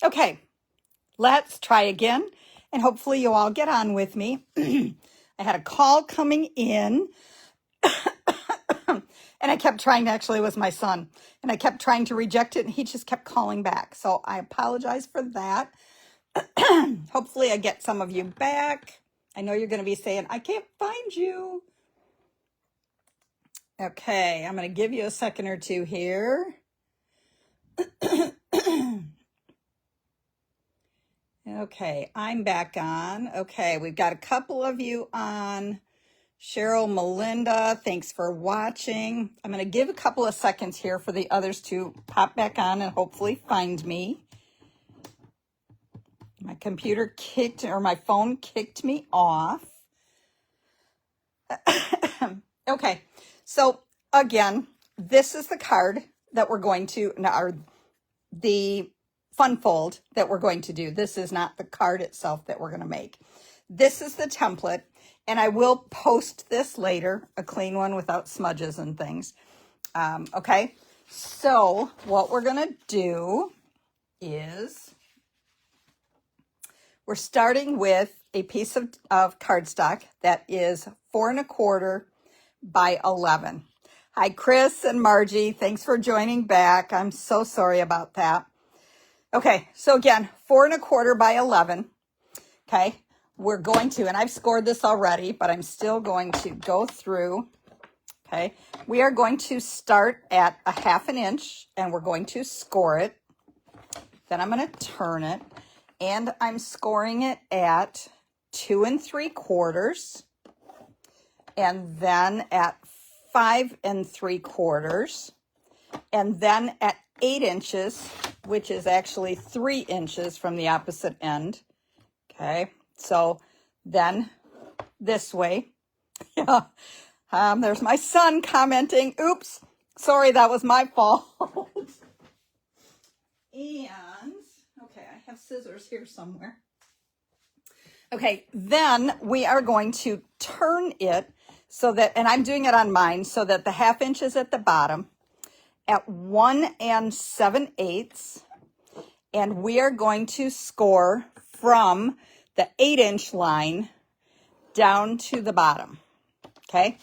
Okay, let's try again, and hopefully you'll all get on with me. I had a call coming in, and I kept trying to, actually it was my son, and I kept trying to reject it, and he just kept calling back. So I apologize for that. Hopefully I get some of you back. I know you're going to be saying, I can't find you. Okay, I'm going to give you a second or two here. Okay, I'm back on. Okay, we've got a couple of you on. Cheryl, Melinda, thanks for watching. I'm going to give a couple of seconds here for the others to pop back on and hopefully find me. My computer kicked, or my phone kicked me off. Okay, so again, this is the card that we're going to, or the fun fold that we're going to do. This is not the card itself that we're going to make. This is the template, and I will post this later, a clean one without smudges and things. Okay, so what we're going to do is we're starting with a piece of cardstock that is 4 1/4 by 11. Hi, Chris and Margie. Thanks for joining back. I'm so sorry about that. Okay, so again, 4 1/4 by 11. Okay, we're going to, and I've scored this already, but I'm still going to go through. Okay, we are going to start at a 1/2 inch, and we're going to score it. Then I'm going to turn it, and I'm scoring it at 2 3/4, and then at 5 3/4, and then at 8 inches, which is actually 3 inches from the opposite end. Okay, so then this way. Yeah. There's my son commenting. Oops, sorry, that was my fault. And, okay, I have scissors here somewhere. Okay, then we are going to turn it so that, and I'm doing it on mine, so that the 1/2 inch is at the bottom at 1 7/8. And we are going to score from the 8 inch line down to the bottom. Okay,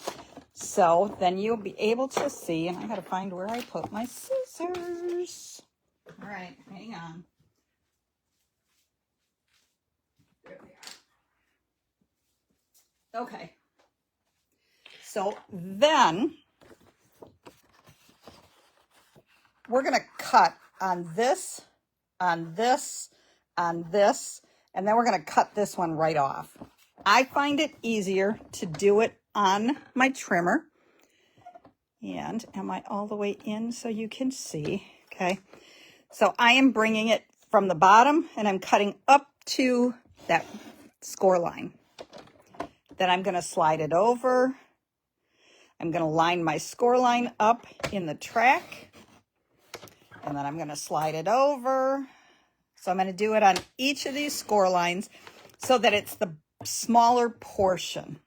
so then you'll be able to see, and I got to find where I put my scissors. All right, hang on. There they are. Okay, so then we're going to cut on this, on this, on this, and then we're going to cut this one right off. I find it easier to do it on my trimmer. And am I all the way in so you can see? Okay, so I am bringing it from the bottom, and I'm cutting up to that score line. Then I'm going to slide it over. I'm going to line my score line up in the track, and then I'm going to slide it over. So I'm going to do it on each of these score lines so that it's the smaller portion.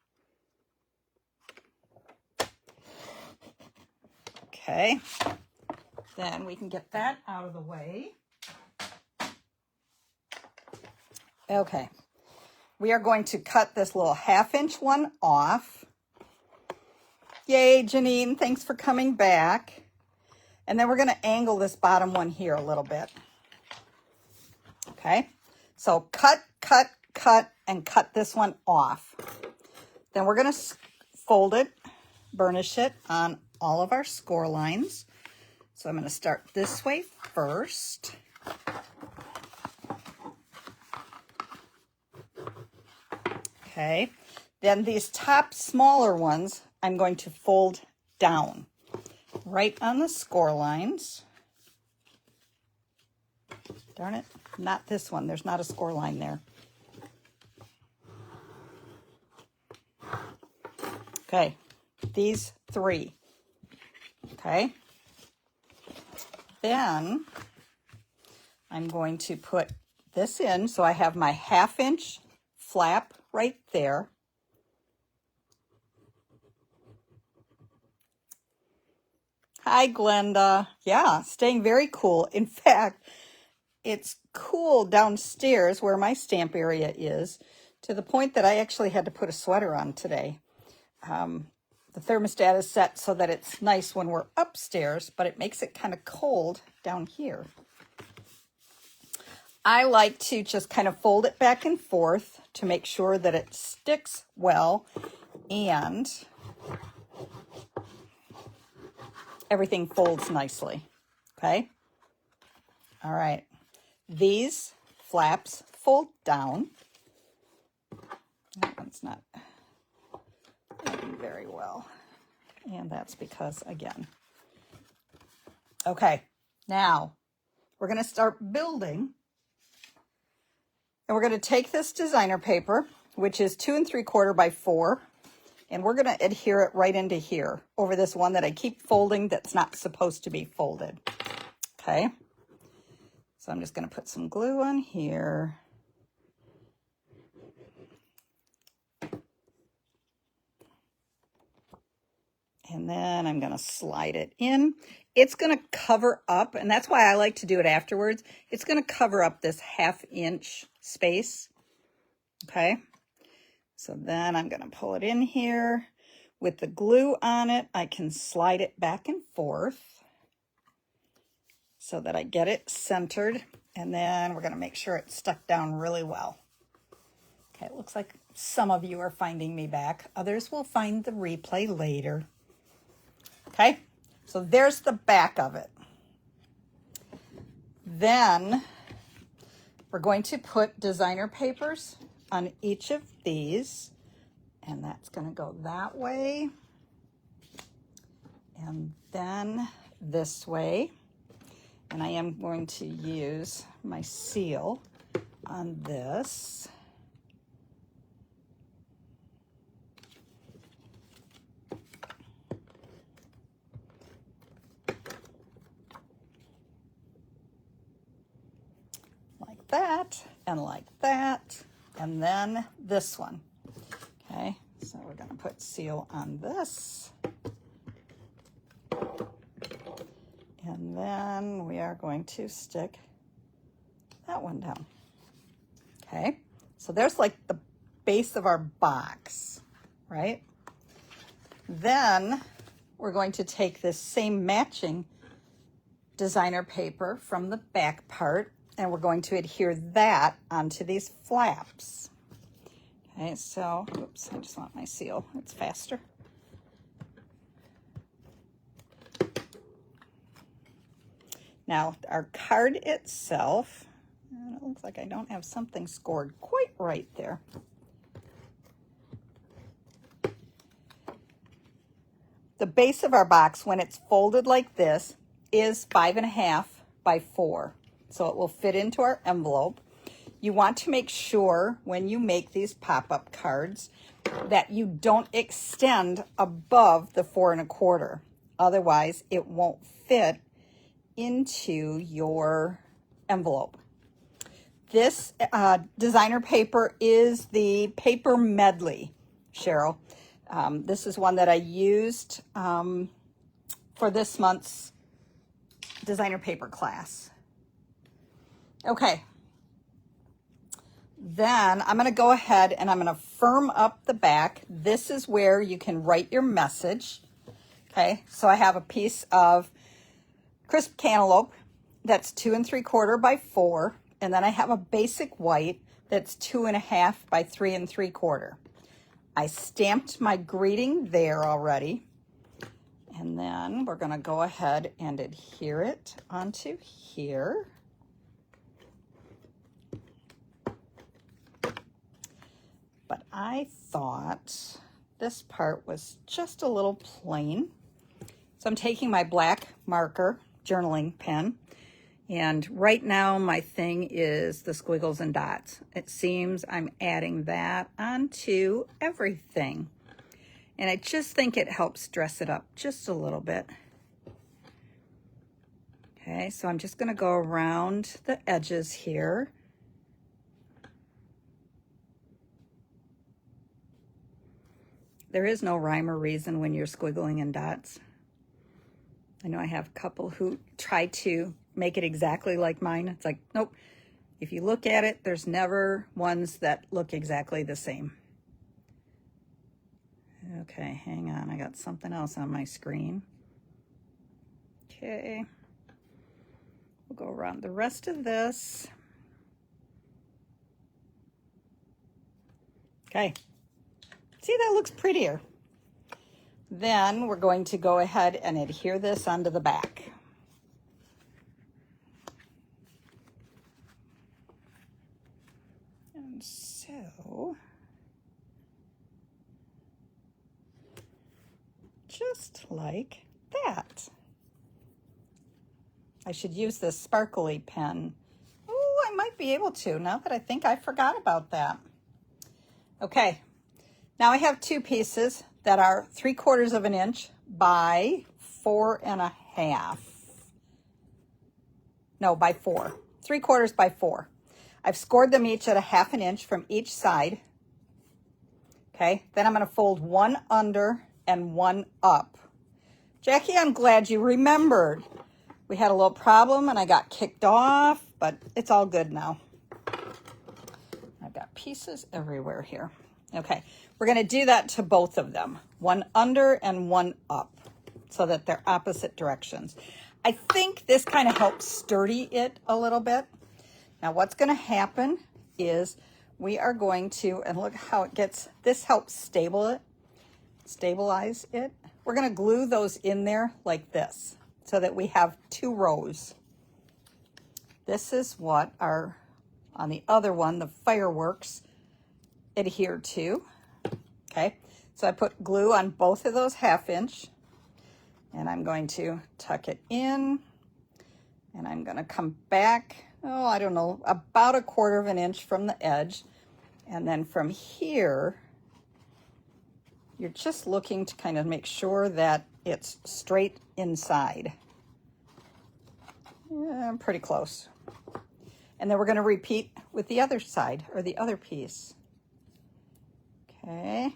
Okay, then we can get that out of the way. Okay, we are going to cut this little 1/2 inch one off. Yay, Janine, thanks for coming back. And then we're going to angle this bottom one here a little bit. Okay, so cut, cut, cut, and cut this one off. Then we're going to fold it, burnish it on all of our score lines. So I'm going to start this way first. Okay, then these top smaller ones, I'm going to fold down right on the score lines. Darn it, not this one. There's not a score line there. Okay, these 3. Okay, then I'm going to put this in, so I have my 1/2 inch flap right there. Hi, Glenda. Yeah, staying very cool. In fact, it's cool downstairs where my stamp area is, to the point that I actually had to put a sweater on today. The thermostat is set so that it's nice when we're upstairs, but it makes it kind of cold down here. I like to just kind of fold it back and forth to make sure that it sticks well and everything folds nicely. Okay. All right. These flaps fold down. That one's not working very well. And that's because, again. Okay. Now we're going to start building. And we're going to take this designer paper, which is 2 3/4 by 4, and we're going to adhere it right into here over this one that I keep folding that's not supposed to be folded. Okay. So I'm just going to put some glue on here. And then I'm going to slide it in. It's going to cover up, and that's why I like to do it afterwards. It's going to cover up this 1/2 inch space. Okay. So then I'm going to pull it in here. With the glue on it, I can slide it back and forth so that I get it centered. And then we're going to make sure it's stuck down really well. Okay, it looks like some of you are finding me back. Others will find the replay later. Okay, so there's the back of it. Then we're going to put designer papers on each of these, and that's going to go that way, and then this way. And I am going to use my seal on this. Like that, and like that, and then this one. Okay, so we're going to put seal on this. And then we are going to stick that one down. Okay, so there's like the base of our box, right? Then we're going to take this same matching designer paper from the back part, and we're going to adhere that onto these flaps. Okay, so, oops, I just want my seal. It's faster. Now, our card itself, and it looks like I don't have something scored quite right there. The base of our box, when it's folded like this, is 5.5 by 4. So it will fit into our envelope. You want to make sure when you make these pop-up cards that you don't extend above the 4 1/4. Otherwise, it won't fit into your envelope. This designer paper is the paper Medley, Cheryl. This is one that I used for this month's designer paper class. Okay. Then I'm going to go ahead and I'm going to firm up the back. This is where you can write your message. Okay, so I have a piece of crisp cantaloupe that's 2 3/4 by 4, and then I have a basic white that's 2.5 by 3 3/4. I stamped my greeting there already, and then we're going to go ahead and adhere it onto here. But I thought this part was just a little plain. So I'm taking my black marker, journaling pen, and right now my thing is the squiggles and dots. It seems I'm adding that onto everything. And I just think it helps dress it up just a little bit. Okay, so I'm just going to go around the edges here. There is no rhyme or reason when you're squiggling in dots. I know I have a couple who try to make it exactly like mine. It's like, nope. If you look at it, there's never ones that look exactly the same. Okay, hang on. I got something else on my screen. Okay. We'll go around the rest of this. Okay. See, that looks prettier. Then we're going to go ahead and adhere this onto the back. And so, just like that. I should use this sparkly pen. Oh, I might be able to now that I think I forgot about that. Okay, now I have two pieces that are 3/4 of an inch by 4 1/2. No, by 4. 3/4 by 4. I've scored them each at 1/2 inch from each side. Okay, then I'm going to fold one under and one up. Jackie, I'm glad you remembered. We had a little problem and I got kicked off, but it's all good now. I've got pieces everywhere here. Okay, we're going to do that to both of them. One under and one up so that they're opposite directions. I think this kind of helps sturdy it a little bit. Now what's going to happen is we are going to, and look how it gets, this helps stabilize it. We're going to glue those in there like this so that we have 2 rows. This is what our, on the other one, the fireworks adhere to. Okay, so I put glue on both of those 1/2 inch and I'm going to tuck it in and I'm going to come back, oh, I don't know, about 1/4 of an inch from the edge. And then from here, you're just looking to kind of make sure that it's straight inside. Yeah, I'm pretty close. And then we're going to repeat with the other side or the other piece. Okay.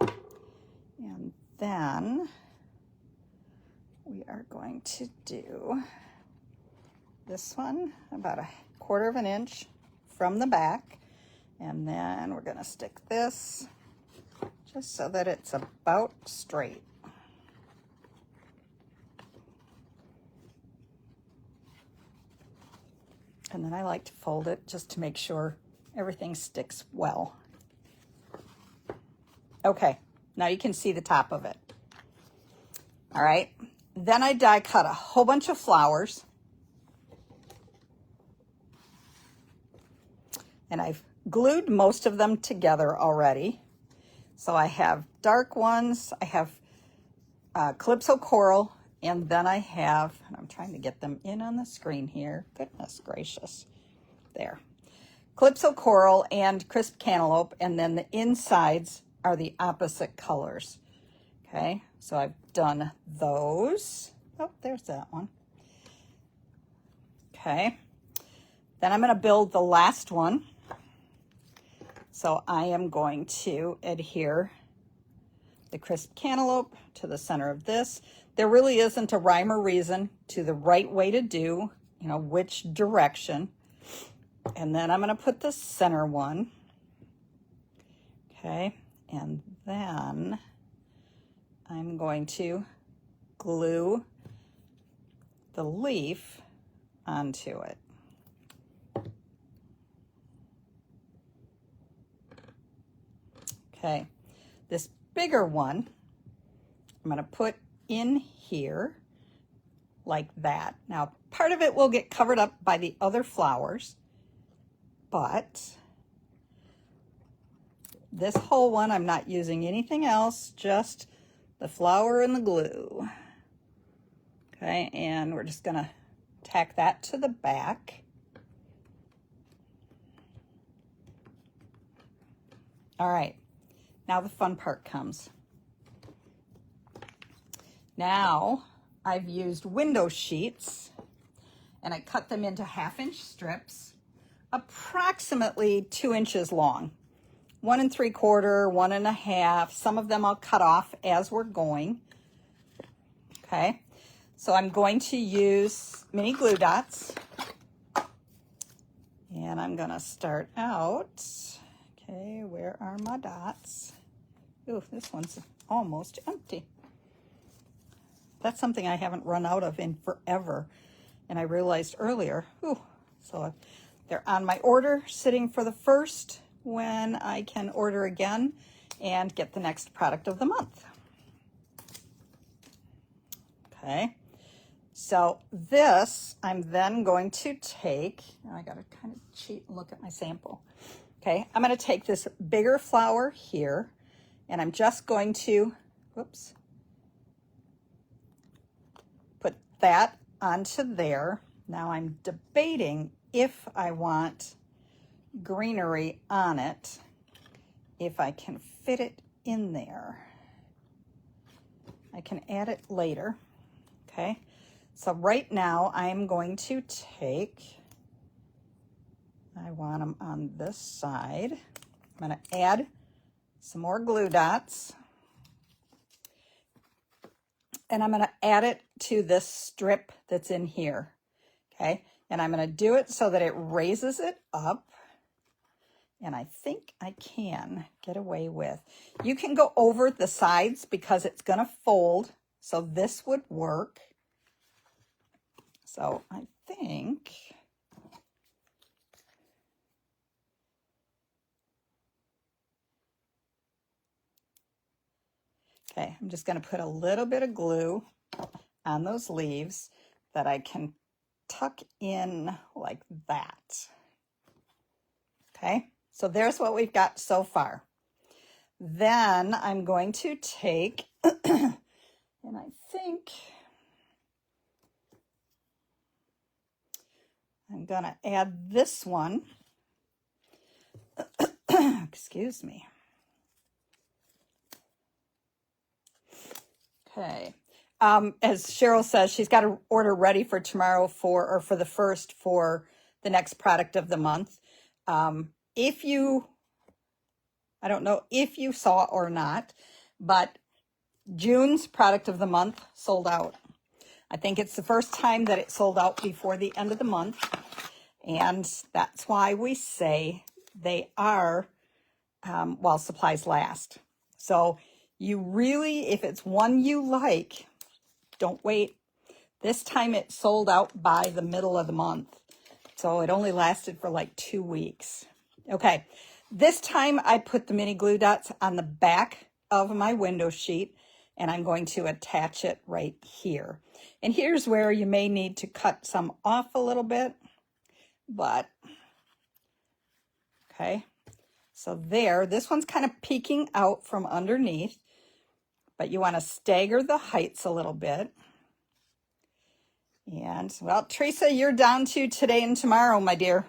And then we are going to do this one about 1/4 of an inch from the back. And then we're going to stick this just so that it's about straight. And then I like to fold it just to make sure everything sticks well. Okay, now you can see the top of it. All right, then I die cut a whole bunch of flowers. And I've glued most of them together already. So I have dark ones, I have Calypso Coral, and then I have, and I'm trying to get them in on the screen here. Goodness gracious. There. Calypso Coral and Crisp Cantaloupe, and then the insides are the opposite colors. Okay, so I've done those. Oh, there's that one. Okay, then I'm going to build the last one. So I am going to adhere the Crisp Cantaloupe to the center of this. There really isn't a rhyme or reason to the right way to do, you know, which direction. And then I'm going to put the center one. Okay, and then I'm going to glue the leaf onto it. Okay, this bigger one, I'm going to put in here like that. Now, part of it will get covered up by the other flowers, but this whole one, I'm not using anything else, just the flower and the glue. Okay, and we're just going to tack that to the back. All right. Now the fun part comes. Now I've used window sheets and I cut them into 1/2 inch strips, approximately 2 inches long. 1 3/4, 1 1/2. Some of them I'll cut off as we're going. Okay, So I'm going to use mini glue dots. And I'm gonna start out, okay, where are my dots? Ooh, this one's almost empty. That's something I haven't run out of in forever. And I realized earlier, ooh, so they're on my order, sitting for the first when I can order again and get the next product of the month. Okay, so this I'm then going to take, I gotta kind of cheat and look at my sample. Okay, I'm gonna take this bigger flower here and I'm just going to, whoops, put that onto there. Now I'm debating if I want greenery on it, if I can fit it in there. I can add it later. Okay, so right now I'm going to take, I want them on this side. I'm going to add some more glue dots. And I'm going to add it to this strip that's in here. Okay, and I'm going to do it so that it raises it up. And I think I can get away with. You can go over the sides because it's going to fold. So this would work. So I think okay, I'm just going to put a little bit of glue on those leaves that I can tuck in like that. Okay, so there's what we've got so far. Then I'm going to take, and I think I'm going to add this one. Excuse me. Okay. As Cheryl says, she's got an order ready for tomorrow for the first for the next product of the month. If you, I don't know if you saw or not, but June's product of the month sold out. I think it's the first time that it sold out before the end of the month. And that's why we say they are while supplies last. So you really, if it's one you like, don't wait. This time it sold out by the middle of the month. So it only lasted for like 2 weeks. Okay, this time I put the mini glue dots on the back of my window sheet and I'm going to attach it right here. And here's where you may need to cut some off a little bit, but okay. So there, this one's kind of peeking out from underneath, but you want to stagger the heights a little bit. And, well, Teresa, you're down to today and tomorrow, my dear.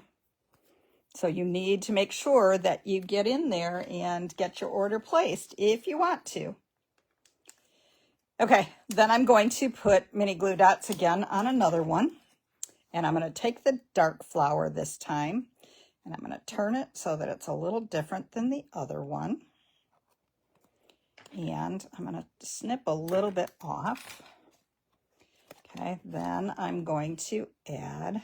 So you need to make sure that you get in there and get your order placed if you want to. Okay, then I'm going to put mini glue dots again on another one. And I'm going to take the dark flower this time. And I'm going to turn it so that it's a little different than the other one. And I'm going to snip a little bit off. Okay, then I'm going to add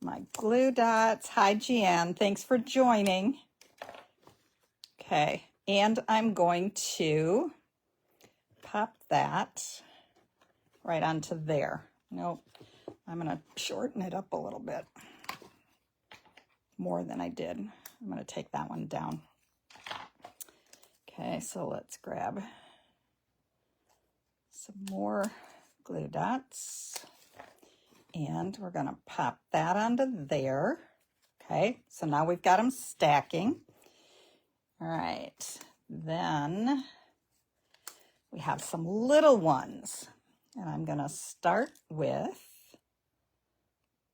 my glue dots. Hi, Jeanne. Thanks for joining. Okay, and I'm going to pop that right onto there. Nope, I'm going to shorten it up a little bit more than I did. I'm going to take that one down. Okay, so let's grab some more glue dots and we're going to pop that onto there. Okay, so now we've got them stacking. All right, then we have some little ones and I'm going to start with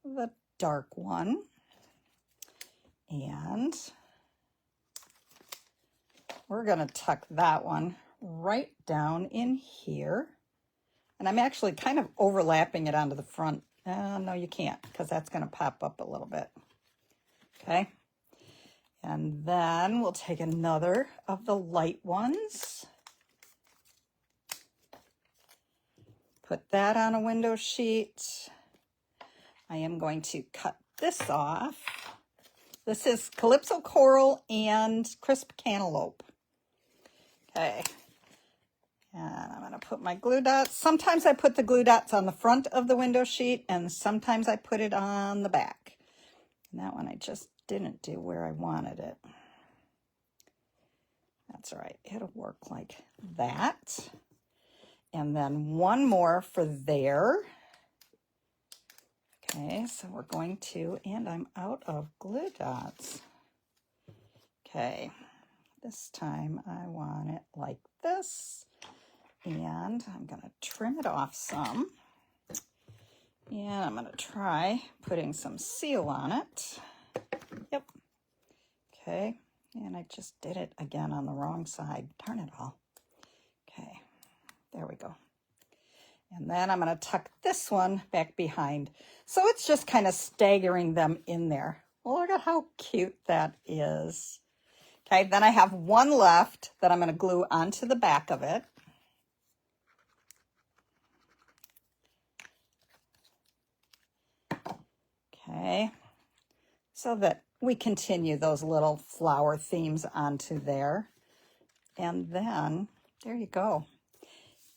the dark one. And we're going to tuck that one right down in here. And I'm actually kind of overlapping it onto the front. No, you can't because that's going to pop up a little bit. Okay. And then we'll take another of the light ones. Put that on a window sheet. I am going to cut this off. This is Calypso Coral and Crisp Cantaloupe. Okay. And I'm going to put my glue dots. Sometimes I put the glue dots on the front of the window sheet, and sometimes I put it on the back. And that one I just didn't do where I wanted it. That's all right. It'll work like that. And then one more for there. Okay, so we're going to, and I'm out of glue dots. Okay, this time I want it like this. And I'm going to trim it off some. And I'm going to try putting some seal on it. Yep. Okay, and I just did it again on the wrong side. Darn it all. Okay, there we go. And then I'm going to tuck this one back behind. So it's just kind of staggering them in there. Well, look at how cute that is. Okay, then I have one left that I'm going to glue onto the back of it. Okay, so that we continue those little flower themes onto there. And then, there you go.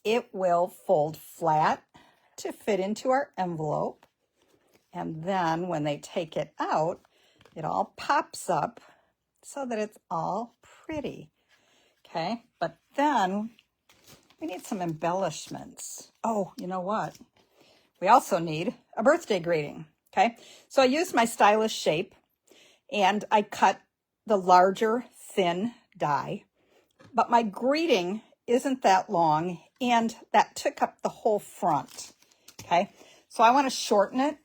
It will fold flat to fit into our envelope. And then when they take it out, it all pops up so that it's all pretty. Okay, but then we need some embellishments. Oh, you know what? We also need a birthday greeting. Okay, so I used my Stylish Shape and I cut the larger thin die, but my greeting isn't that long and that took up the whole front. Okay, so I want to shorten it,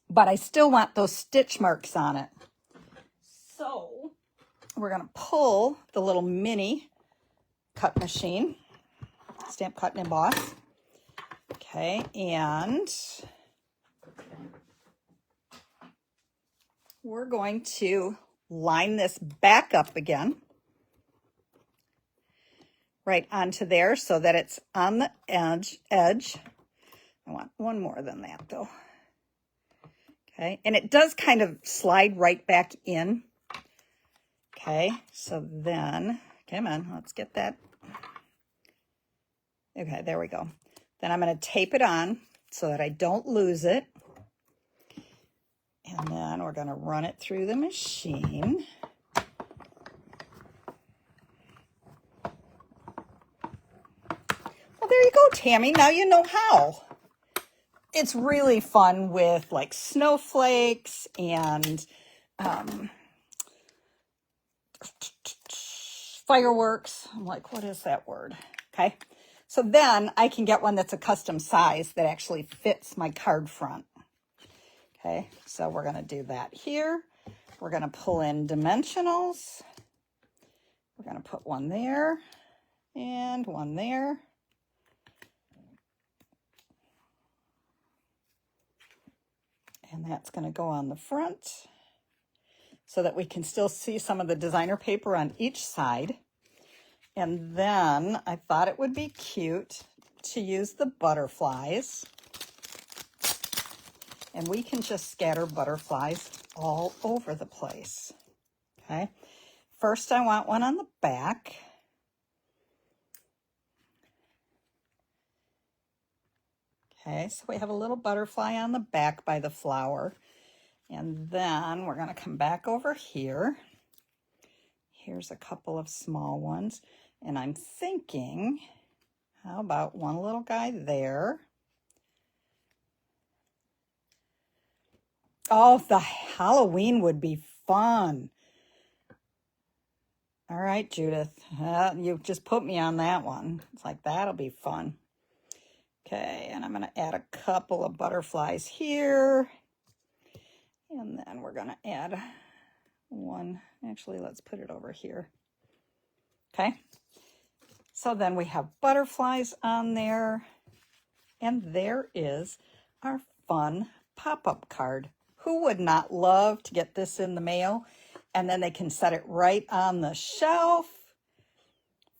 but I still want those stitch marks on it. So we're going to pull the little mini cut machine, Stamp Cut and Emboss. Okay, and we're going to line this back up again, right onto there so that it's on the edge. I want one more than that though. Okay, and it does kind of slide right back in. Okay, so then, come on, let's get that. Okay, there we go. Then I'm going to tape it on so that I don't lose it. And then we're going to run it through the machine. Well, there you go, Tammy. Now you know how. It's really fun with like snowflakes and fireworks. I'm like, what is that word? Okay. So then I can get one that's a custom size that actually fits my card front. Okay, so we're going to do that here. We're going to pull in dimensionals. We're going to put one there and one there. And that's going to go on the front so that we can still see some of the designer paper on each side. And then I thought it would be cute to use the butterflies. And we can just scatter butterflies all over the place. Okay. First, I want one on the back. Okay, so we have a little butterfly on the back by the flower. And then we're going to come back over here. Here's a couple of small ones. And I'm thinking, how about one little guy there? Oh, the Halloween would be fun. All right, Judith, you just put me on that one. It's like, that'll be fun. Okay, and I'm going to add a couple of butterflies here. And then we're going to add one. Actually, let's put it over here. Okay, so then we have butterflies on there. And there is our fun pop-up card. Who would not love to get this in the mail? And then they can set it right on the shelf.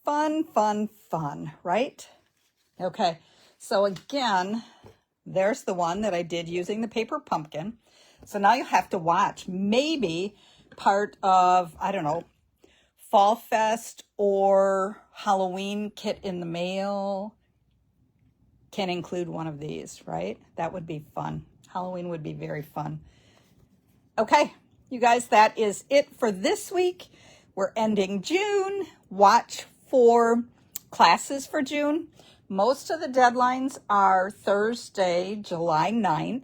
Fun, fun, fun, right? Okay, So again, there's the one that I did using the paper pumpkin. So now you have to watch. Maybe part of, I don't know, Fall Fest or Halloween kit in the mail can include one of these, right? That would be fun. Halloween would be very fun. Okay, you guys, that is it for this week. We're ending June. Watch for classes for June. Most of the deadlines are Thursday, July 9th.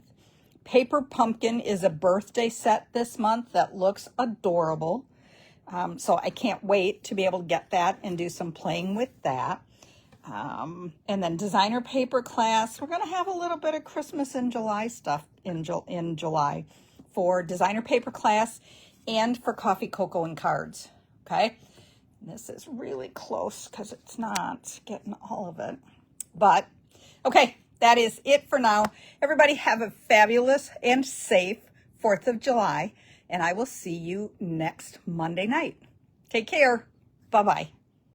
Paper Pumpkin is a birthday set this month that looks adorable. So I can't wait to be able to get that and do some playing with that. And then designer paper class. We're going to have a little bit of Christmas in July stuff in July for designer paper class and for coffee, cocoa, and cards. Okay. And this is really close because it's not getting all of it. But okay, that is it for now. Everybody have a fabulous and safe 4th of July. And I will see you next Monday night. Take care. Bye-bye.